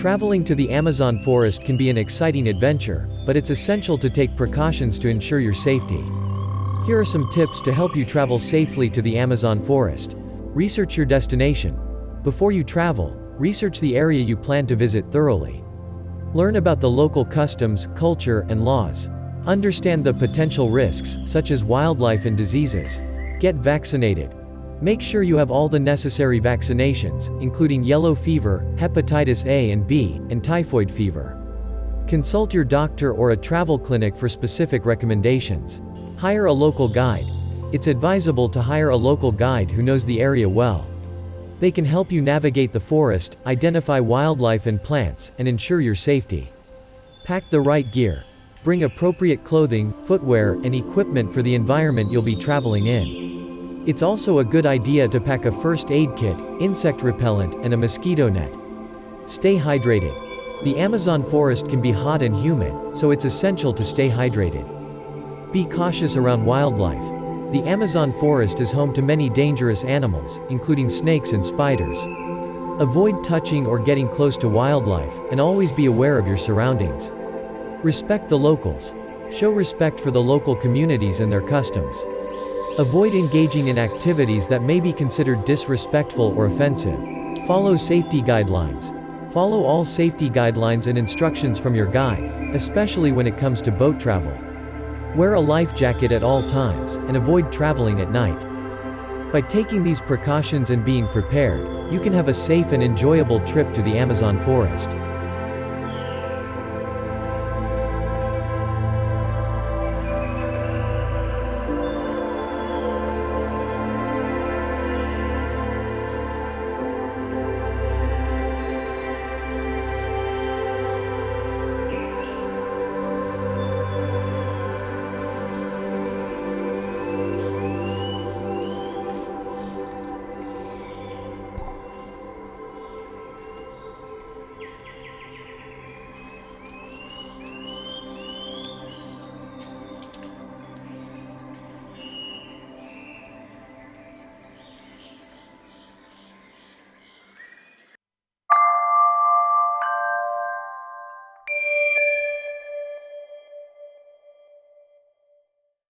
Traveling to the Amazon forest can be an exciting adventure, but it's essential to take precautions to ensure your safety. Here are some tips to help you travel safely to the Amazon forest. Research your destination. Before you travel, research the area you plan to visit thoroughly. Learn about the local customs, culture, and laws. Understand the potential risks, such as wildlife and diseases. Get vaccinated. Make sure you have all the necessary vaccinations, including yellow fever, hepatitis A and B, and typhoid fever. Consult your doctor or a travel clinic for specific recommendations. Hire a local guide. It's advisable to hire a local guide who knows the area well. They can help you navigate the forest, identify wildlife and plants, and ensure your safety. Pack the right gear. Bring appropriate clothing, footwear, and equipment for the environment you'll be traveling in. It's also a good idea to pack a first aid kit, insect repellent, and a mosquito net. Stay hydrated. The Amazon forest can be hot and humid, so it's essential to stay hydrated. Be cautious around wildlife. The Amazon forest is home to many dangerous animals, including snakes and spiders. Avoid touching or getting close to wildlife, and always be aware of your surroundings. Respect the locals. Show respect for the local communities and their customs. Avoid engaging in activities that may be considered disrespectful or offensive. Follow safety guidelines. Follow all safety guidelines and instructions from your guide, especially when it comes to boat travel. Wear a life jacket at all times, and avoid traveling at night. By taking these precautions and being prepared, you can have a safe and enjoyable trip to the Amazon forest.